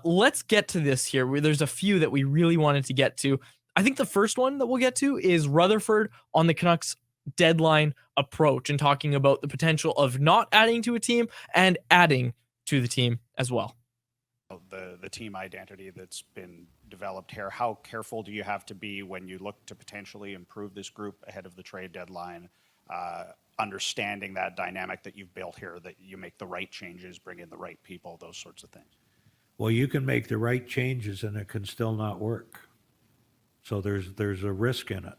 let's get to this here. There's a few that we really wanted to get to. I think the first one that we'll get to is Rutherford on the Canucks deadline approach and talking about the potential of not adding to a team and adding to the team as well. The team identity that's been developed here, how careful do you have to be when you look to potentially improve this group ahead of the trade deadline, understanding that dynamic that you've built here, that you make the right changes, bring in the right people, those sorts of things? Well, you can make the right changes and it can still not work. So there's a risk in it.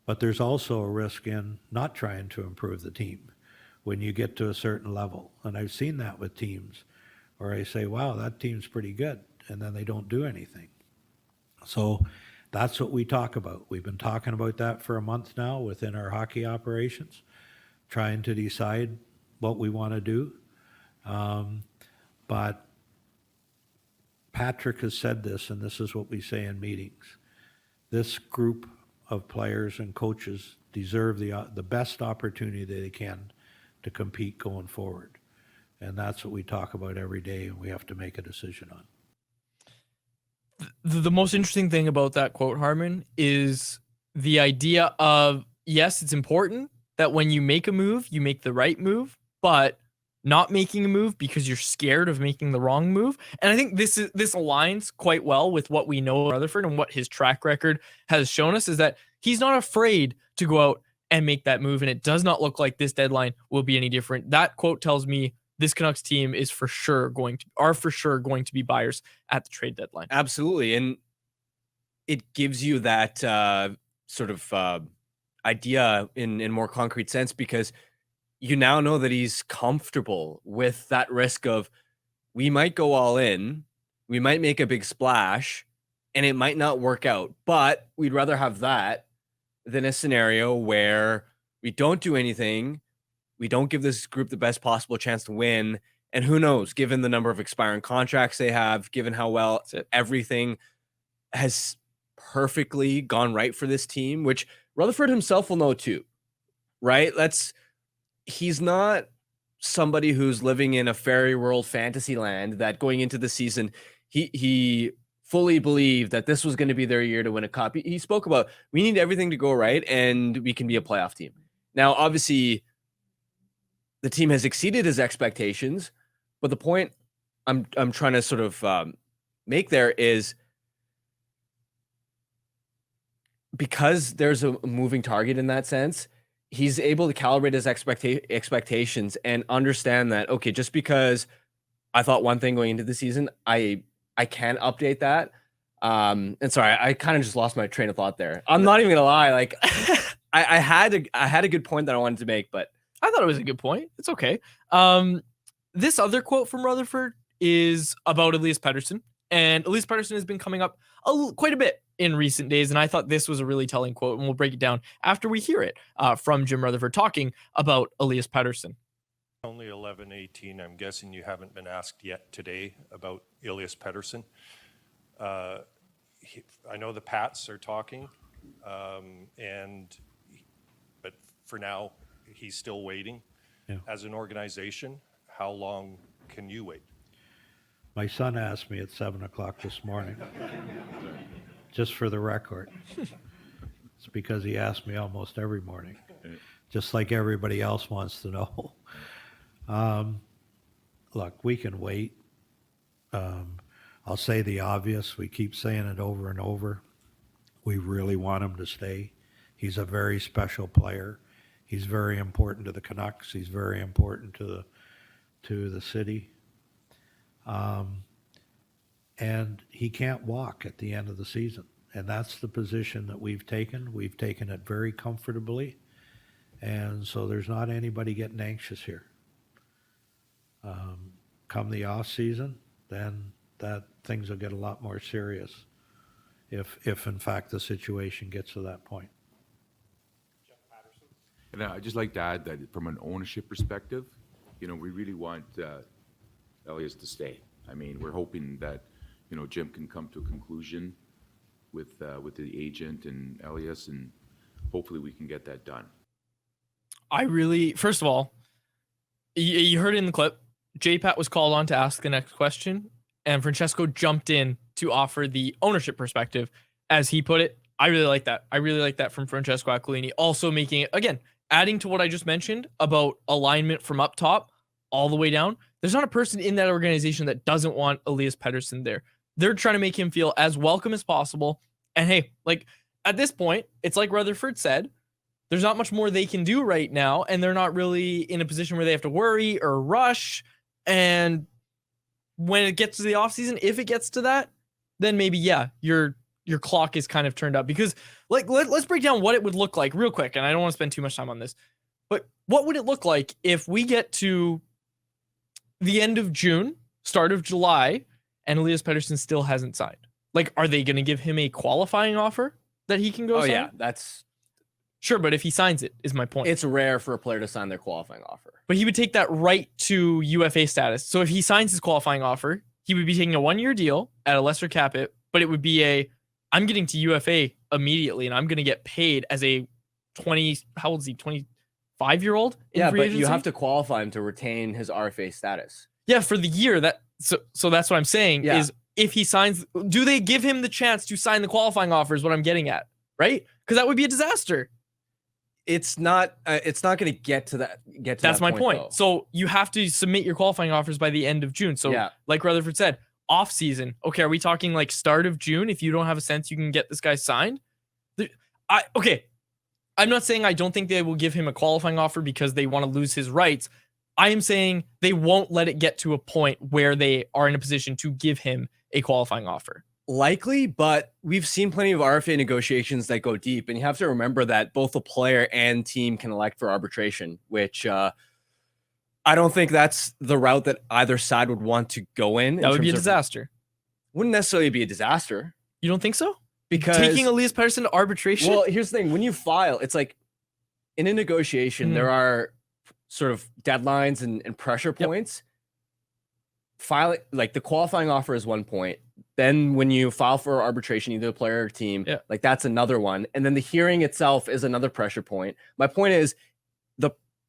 But there's also a risk in not trying to improve the team when you get to a certain level. And I've seen that with teams where I say, wow, that team's pretty good, and then they don't do anything. So that's what we talk about. We've been talking about that for a month now within our hockey operations, trying to decide what we want to do. But Patrick has said this, and this is what we say in meetings. This group of players and coaches deserve the best opportunity they can to compete going forward. And that's what we talk about every day, and we have to make a decision on. The most interesting thing about that quote, Harman, is the idea of, yes, it's important that when you make a move, you make the right move, but not making a move because you're scared of making the wrong move. And I think this aligns quite well with what we know of Rutherford and what his track record has shown us, is that he's not afraid to go out and make that move. And it does not look like this deadline will be any different. That quote tells me this Canucks team is for sure going to be buyers at the trade deadline. Absolutely. And it gives you that sort of idea in more concrete sense, because you now know that he's comfortable with that risk of, we might go all in, we might make a big splash, and it might not work out. But we'd rather have that than a scenario where we don't do anything, we don't give this group the best possible chance to win. And who knows, given the number of expiring contracts they have, given how well everything has perfectly gone right for this team, which Rutherford himself will know too, right? He's not somebody who's living in a fairy world fantasy land that going into the season, he fully believed that this was going to be their year to win a cup. He spoke about, we need everything to go right and we can be a playoff team. Now, obviously, the team has exceeded his expectations, but the point I'm trying to sort of make there is, because there's a moving target in that sense, he's able to calibrate his expectations and understand that, okay, just because I thought one thing going into the season, I can update that. And sorry, I kind of just lost my train of thought there. I'm not even gonna lie, like I had a good point that I wanted to make, but I thought it was a good point. It's okay. This other quote from Rutherford is about Elias Pettersson, and Elias Pettersson has been coming up quite a bit in recent days, and I thought this was a really telling quote, and we'll break it down after we hear it from Jim Rutherford talking about Elias Pettersson. Only 11:18. I'm guessing you haven't been asked yet today about Elias Pettersson. I know the Pats are talking, but for now, he's still waiting. Yeah. As an organization, how long can you wait? My son asked me at 7:00 this morning, just for the record. It's because he asked me almost every morning, just like everybody else wants to know. Look, we can wait. I'll say the obvious. We keep saying it over and over. We really want him to stay. He's a very special player. He's very important to the Canucks. He's very important to the city. And he can't walk at the end of the season. And that's the position that we've taken. We've taken it very comfortably. And so there's not anybody getting anxious here. Come the off season, then that things will get a lot more serious if in fact the situation gets to that point. And I'd just like to add that from an ownership perspective, we really want Elias to stay. I mean, we're hoping that, Jim can come to a conclusion with the agent and Elias, and hopefully we can get that done. First of all, you heard it in the clip, J-Pat was called on to ask the next question, and Francesco jumped in to offer the ownership perspective, as he put it. I really like that. I really like that from Francesco Aquilini. Also making it, again, adding to what I just mentioned about alignment from up top all the way down. There's not a person in that organization that doesn't want Elias Pettersson there. They're trying to make him feel as welcome as possible. And hey, like at this point, it's like Rutherford said, there's not much more they can do right now, and they're not really in a position where they have to worry or rush. And when it gets to the offseason, if it gets to that, then maybe, yeah, your clock is kind of turned up. Because like let's break down what it would look like real quick, and I don't want to spend too much time on this. But what would it look like if we get to the end of June, start of July, and Elias Pettersson still hasn't signed? Like, are they going to give him a qualifying offer that he can go sign? Yeah, that's... Sure, but if he signs it, is my point. It's rare for a player to sign their qualifying offer. But he would take that right to UFA status. So if he signs his qualifying offer, he would be taking a 1-year deal at a lesser cap hit, but it would be I'm getting to UFA immediately, and I'm going to get paid as a 25-year-old? Yeah, but you have to qualify him to retain his RFA status. Yeah, for the year. So that's what I'm saying, Yeah. is if he signs, do they give him the chance to sign the qualifying offer is what I'm getting at, right? Because that would be a disaster. It's not going to get to that. That's my point. Though. So you have to submit your qualifying offers by the end of June. So Yeah. like Rutherford said, off season. Okay, are we talking like start of June? If you don't have a sense you can get this guy signed, okay. I'm not saying I don't think they will give him a qualifying offer because they want to lose his rights. I am saying they won't let it get to a point where they are in a position to give him a qualifying offer. Likely, but we've seen plenty of RFA negotiations that go deep, and you have to remember that both the player and team can elect for arbitration, which I don't think that's the route that either side would want to go in. That would be a disaster. Wouldn't necessarily be a disaster. You don't think so? Because taking Elias Pettersson to arbitration? Well, here's the thing. When you file, it's like in a negotiation, there are sort of deadlines and pressure points. File like the qualifying offer is one point. Then when you file for arbitration, either the player or team, like that's another one. And then the hearing itself is another pressure point. My point is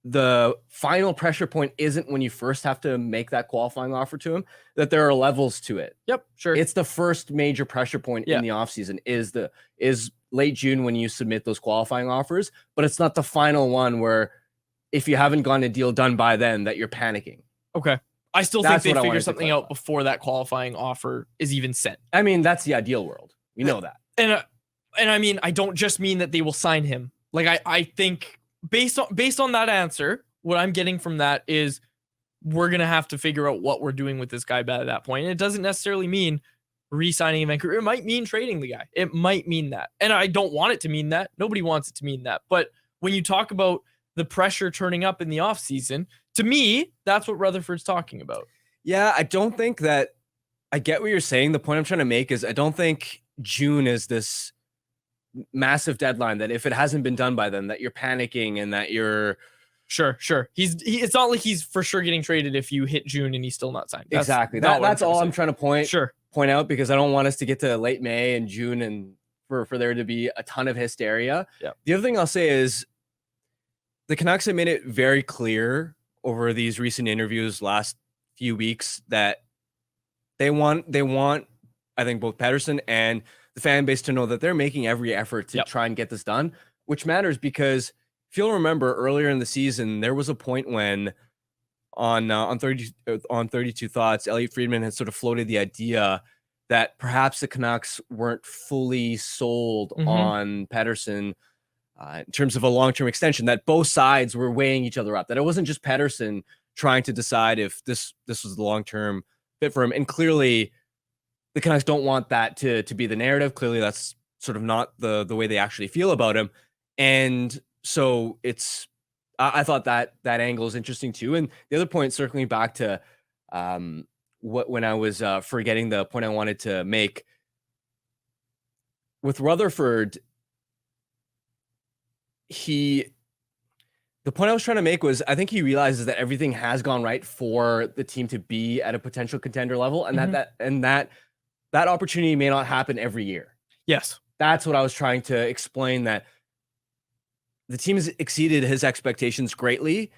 the final pressure point isn't when you first have to make that qualifying offer to him, that there are levels to it. Yep, sure. It's the first major pressure point in the offseason is late June when you submit those qualifying offers, but it's not the final one where if you haven't gotten a deal done by then that you're panicking. Okay. I still think they figure something out before that qualifying offer is even sent. I mean, that's the ideal world. We know that. And I mean, I don't just mean that they will sign him. Like I think based on that answer, what I'm getting from that is we're going to have to figure out what we're doing with this guy by that point. And it doesn't necessarily mean re-signing in Vancouver. It might mean trading the guy. It might mean that. And I don't want it to mean that. Nobody wants it to mean that. But when you talk about the pressure turning up in the offseason, to me, that's what Rutherford's talking about. Yeah, I don't think that I get what you're saying. The point I'm trying to make is I don't think June is this massive deadline that if it hasn't been done by then, that you're panicking and that you're sure. It's not like he's for sure getting traded if you hit June and he's still not signed. Exactly. That's all I'm trying to point out, because I don't want us to get to late May and June and for there to be a ton of hysteria. Yeah. The other thing I'll say is the Canucks have made it very clear over these recent interviews last few weeks that they want, I think, both Pettersson and the fan base to know that they're making every effort to try and get this done, which matters because if you'll remember earlier in the season, there was a point when on 32 Thoughts, Elliot Friedman had sort of floated the idea that perhaps the Canucks weren't fully sold on Pettersson in terms of a long-term extension, that both sides were weighing each other up, that it wasn't just Pettersson trying to decide if this was the long-term fit for him. And clearly the Canucks don't want that to be the narrative. Clearly that's sort of not the way they actually feel about him. And so I thought that angle is interesting too. And the other point, circling back to when I was forgetting the point I wanted to make with Rutherford, the point I was trying to make was I think he realizes that everything has gone right for the team to be at a potential contender level, and that opportunity may not happen every year. Yes. That's what I was trying to explain, that the team has exceeded his expectations greatly,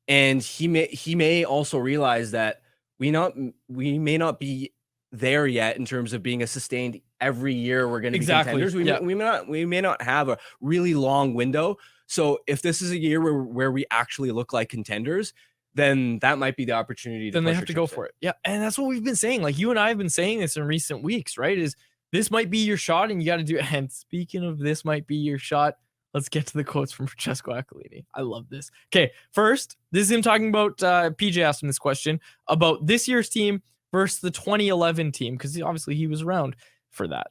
and he may also realize that we may not be there yet in terms of being a sustained every year we're going to Exactly, be contenders. yeah. We may not have a really long window. So if this is a year where we actually look like contenders, then that might be the opportunity. Then they push have our to go chips in. for it. Yeah, and that's what we've been saying. Like, you and I have been saying this in recent weeks, right? Is this might be your shot, and you got to do it. And speaking of this might be your shot, let's get to the quotes from Francesco Aquilini. I love this. Okay, first, this is him talking about, PJ asked him this question about this year's team versus the 2011 team, because obviously he was around for that.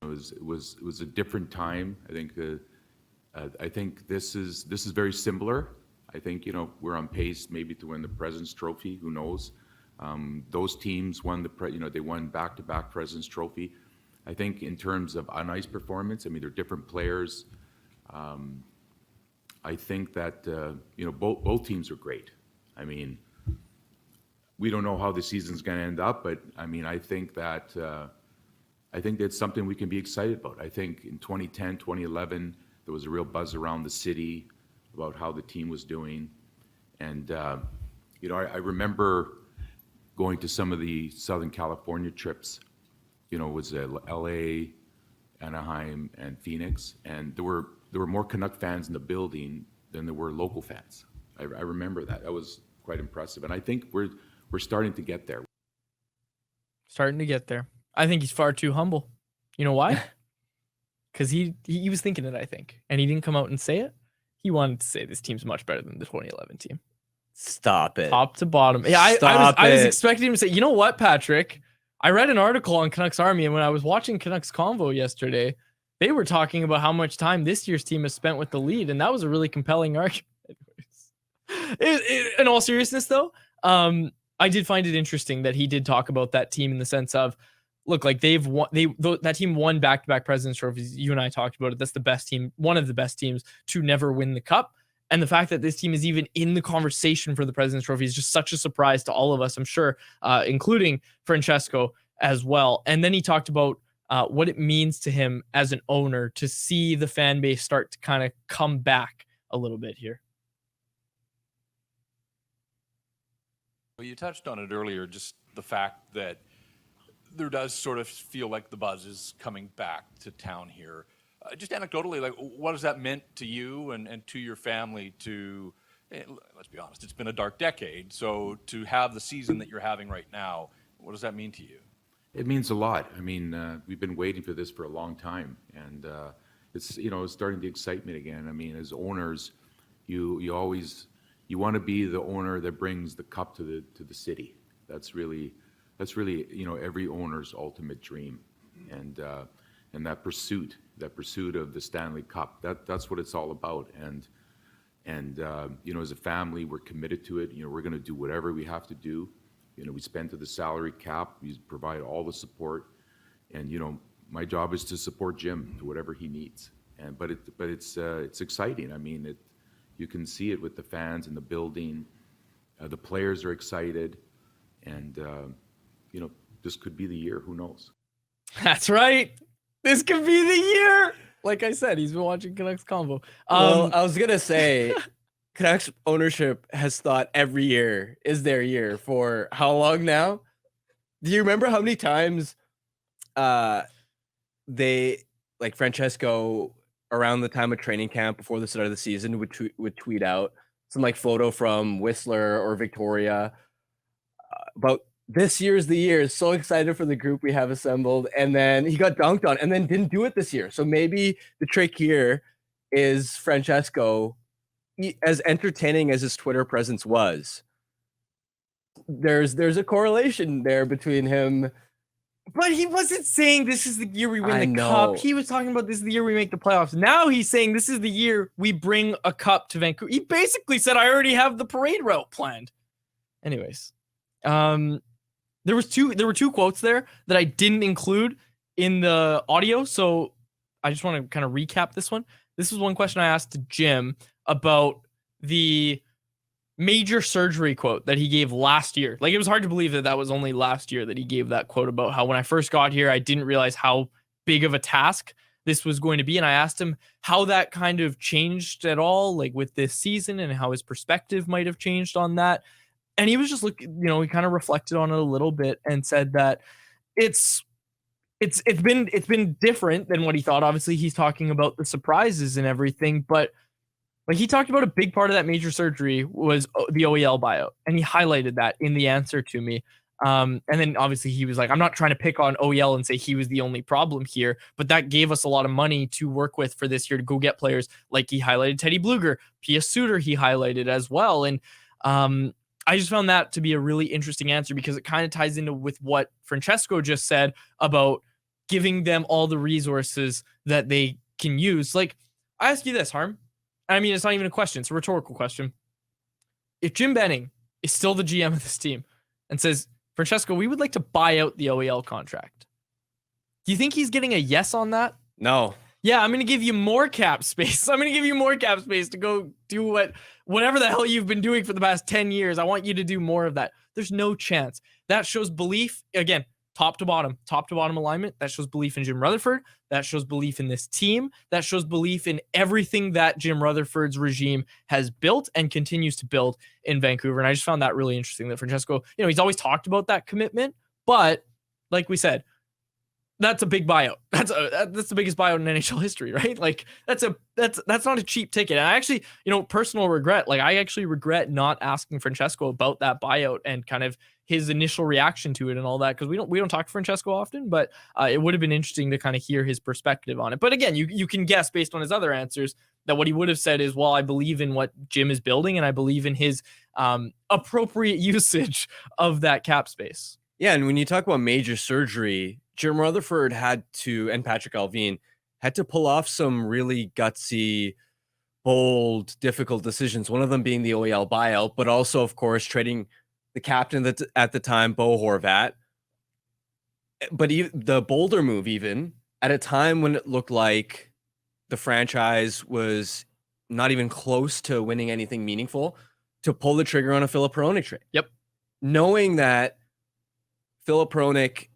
It was a different time. I think this is very similar. I think, we're on pace maybe to win the President's Trophy. Who knows? Those teams won they won back-to-back President's Trophy. I think in terms of on-ice performance, I mean, they're different players. I think that, both teams are great. I mean, we don't know how the season's going to end up, but I mean, I think that's something we can be excited about. I think in 2010, 2011, there was a real buzz around the city about how the team was doing. And, I remember going to some of the Southern California trips, it was LA, Anaheim, and Phoenix. And there were more Canuck fans in the building than there were local fans. I remember that. That was quite impressive. And I think we're starting to get there. Starting to get there. I think he's far too humble. You know why? Because he was thinking it, I think, and he didn't come out and say it. He wanted to say this team's much better than the 2011 team. Stop it. Top to bottom. Yeah, I was expecting him to say, you know what, Patrick? I read an article on Canucks Army, and when I was watching Canucks Convo yesterday, they were talking about how much time this year's team has spent with the lead, and that was a really compelling argument. In all seriousness, though, I did find it interesting that he did talk about that team in the sense of, look, like that team won back-to-back President's Trophies. You and I talked about it. That's the best team, one of the best teams to never win the Cup. And the fact that this team is even in the conversation for the President's Trophy is just such a surprise to all of us, I'm sure, including Francesco as well. And then he talked about what it means to him as an owner to see the fan base start to kind of come back a little bit here. Well, you touched on it earlier, just the fact that there does sort of feel like the buzz is coming back to town here. Just anecdotally, like, what has that meant to you and to your family to, let's be honest, it's been a dark decade. So to have the season that you're having right now, what does that mean to you? It means a lot. I mean, we've been waiting for this for a long time, and it's starting the excitement again. I mean, as owners, you want to be the owner that brings the cup to the city. That's really every owner's ultimate dream, and that pursuit of the Stanley Cup. That's what it's all about. And as a family, we're committed to it. We're going to do whatever we have to do. We spend to the salary cap. We provide all the support, and my job is to support Jim to whatever he needs. But it's exciting. I mean, you can see it with the fans in the building. The players are excited, and this could be the year. Who knows? That's right. This could be the year. Like I said, he's been watching Canucks Convo. Well, I was gonna say, Canucks ownership has thought every year is their year for how long now? Do you remember how many times they, like Francesco, around the time of training camp before the start of the season would tweet out some like photo from Whistler or Victoria about this year's the year, so excited for the group we have assembled, and then he got dunked on and then didn't do it this year. So maybe the trick here is Francesco, as entertaining as his Twitter presence was, there's a correlation there between him. But he wasn't saying this is the year we win I the know. Cup. He was talking about this is the year we make the playoffs. Now he's saying this is the year we bring a cup to Vancouver. He basically said, I already have the parade route planned. Anyways, there were two quotes there that I didn't include in the audio, so I just want to kind of recap this one. This was one question I asked to Jim about the major surgery quote that he gave last year. Like, it was hard to believe that was only last year that he gave that quote about how when I first got here, I didn't realize how big of a task this was going to be. And I asked him how that kind of changed at all, like with this season, and how his perspective might have changed on that. And he was just he kind of reflected on it a little bit and said that it's been different than what he thought. Obviously, he's talking about the surprises and everything, but like he talked about a big part of that major surgery was the OEL buyout, and he highlighted that in the answer to me. And then obviously he was like, I'm not trying to pick on OEL and say he was the only problem here, but that gave us a lot of money to work with for this year to go get players like he highlighted Teddy Bluger, Pia Suter he highlighted as well. And I just found that to be a really interesting answer because it kind of ties into with what Francesco just said about giving them all the resources that they can use. Like, I ask you this, Harm. I mean, it's not even a question. It's a rhetorical question. If Jim Benning is still the GM of this team and says, Francesco, we would like to buy out the OEL contract, do you think he's getting a yes on that? No. Yeah, I'm going to give you more cap space. I'm going to give you more cap space to go do whatever the hell you've been doing for the past 10 years. I want you to do more of that. There's no chance. That shows belief. Again, top to bottom alignment. That shows belief in Jim Rutherford. That shows belief in this team. That shows belief in everything that Jim Rutherford's regime has built and continues to build in Vancouver. And I just found that really interesting that Francesco, he's always talked about that commitment, but like we said, that's a big buyout. That's the biggest buyout in NHL history, right? Like that's not a cheap ticket. And I actually, personal regret, like I actually regret not asking Francesco about that buyout and kind of his initial reaction to it and all that, because we don't talk to Francesco often, but it would have been interesting to kind of hear his perspective on it. But again, you can guess based on his other answers that what he would have said is, well, I believe in what Jim is building and I believe in his appropriate usage of that cap space. Yeah, and when you talk about major surgery, Jim Rutherford and Patrick Alvin had to pull off some really gutsy, bold, difficult decisions. One of them being the OEL buyout, but also, of course, trading the captain at the time, Bo Horvat. But the bolder move, even at a time when it looked like the franchise was not even close to winning anything meaningful, to pull the trigger on a Filip Hronek trade. Yep. Knowing that Filip Hronek,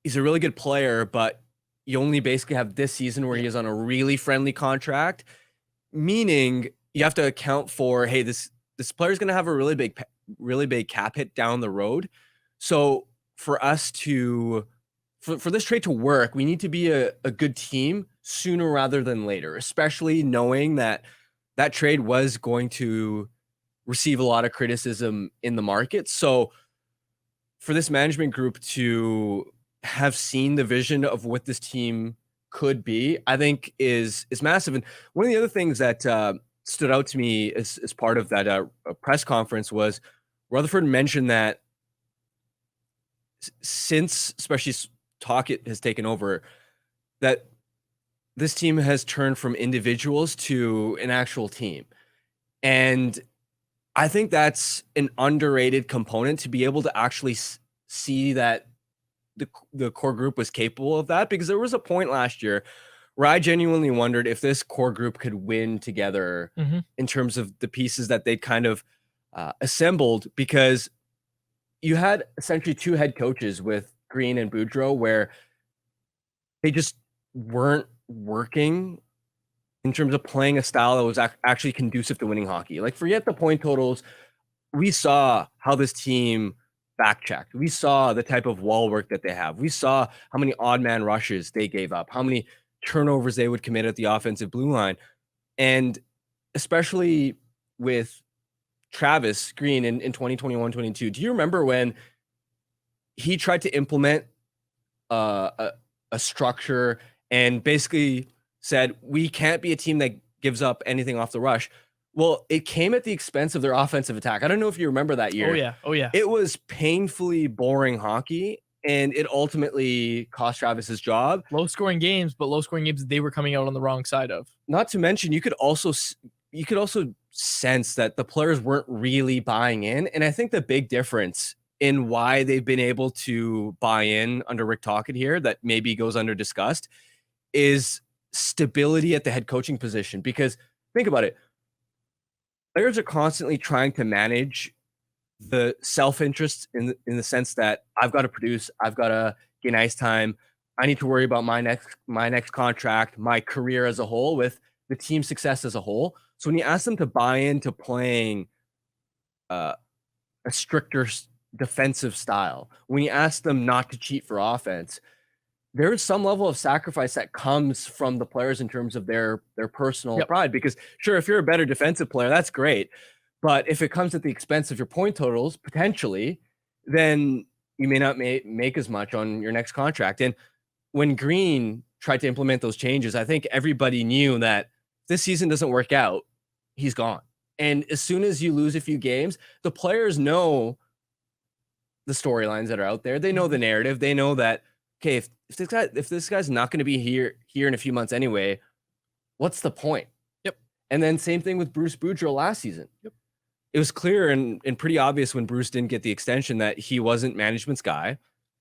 he's a really good player, but you only basically have this season where he is on a really friendly contract, meaning you have to account for, hey, this player is going to have a really big cap hit down the road. So for us for this trade to work, we need to be a good team sooner rather than later, especially knowing that trade was going to receive a lot of criticism in the market. So for this management group to have seen the vision of what this team could be, I think is massive. And one of the other things that stood out to me as part of that press conference was Rutherford mentioned that since especially Talkett has taken over, that this team has turned from individuals to an actual team. And I think that's an underrated component, to be able to actually see that the core group was capable of that, because there was a point last year where I genuinely wondered if this core group could win together in terms of the pieces that they'd kind of assembled, because you had essentially two head coaches with Green and Boudreau where they just weren't working in terms of playing a style that was actually conducive to winning hockey. Like, forget the point totals. We saw how this team back-checked. We saw the type of wall work that they have. We saw how many odd man rushes they gave up, how many turnovers they would commit at the offensive blue line. And especially with Travis Green in 2021-22, do you remember when he tried to implement a structure and basically said, we can't be a team that gives up anything off the rush? Well, it came at the expense of their offensive attack. I don't know if you remember that year. Oh, yeah. It was painfully boring hockey, and it ultimately cost Travis his job. Low-scoring games, but low-scoring games they were coming out on the wrong side of. Not to mention, you could also sense that the players weren't really buying in. And I think the big difference in why they've been able to buy in under Rick Tocchet here, that maybe goes under discussed, is stability at the head coaching position. Because think about it. Players are constantly trying to manage the self-interest in the sense that I've got to produce, I've got to get ice time, I need to worry about my next contract, my career as a whole, with the team success as a whole. So when you ask them to buy into playing a stricter defensive style, when you ask them not to cheat for offense, there is some level of sacrifice that comes from the players in terms of their personal pride. Because sure, if you're a better defensive player, that's great. But if it comes at the expense of your point totals, potentially, then you may not make as much on your next contract. And when Green tried to implement those changes, I think everybody knew that this season doesn't work out, he's gone. And as soon as you lose a few games, the players know the storylines that are out there. They know the narrative. They know that, okay, if this guy's not going to be here in a few months anyway, what's the point? Yep. And then same thing with Bruce Boudreau last season. Yep. It was clear and pretty obvious when Bruce didn't get the extension that he wasn't management's guy.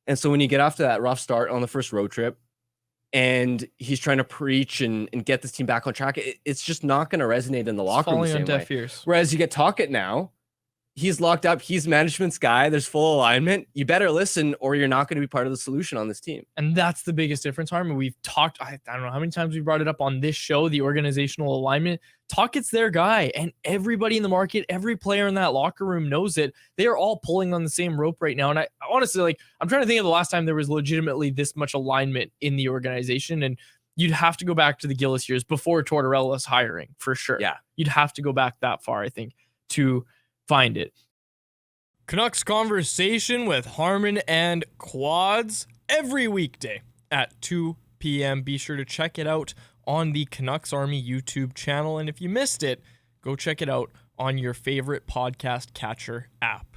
And so when you get off to that rough start on the first road trip and he's trying to preach and get this team back on track, it's just not going to resonate in the locker room the same way. Whereas you get Tocchet now, he's locked up. He's management's guy. There's full alignment. You better listen or you're not going to be part of the solution on this team. And that's the biggest difference, Harmon. We've talked, I don't know how many times we brought it up on this show, the organizational alignment. Tocchet's their guy, and everybody in the market, every player in that locker room knows it. They are all pulling on the same rope right now. And I honestly, I'm trying to think of the last time there was legitimately this much alignment in the organization. And you'd have to go back to the Gillis years before Tortorella's hiring, for sure. Yeah. You'd have to go back that far, I think, to find it. Canucks Conversation with Harmon and Quads every weekday at 2 p.m. Be sure to check it out on the Canucks Army YouTube channel. And if you missed it, go check it out on your favorite podcast catcher app.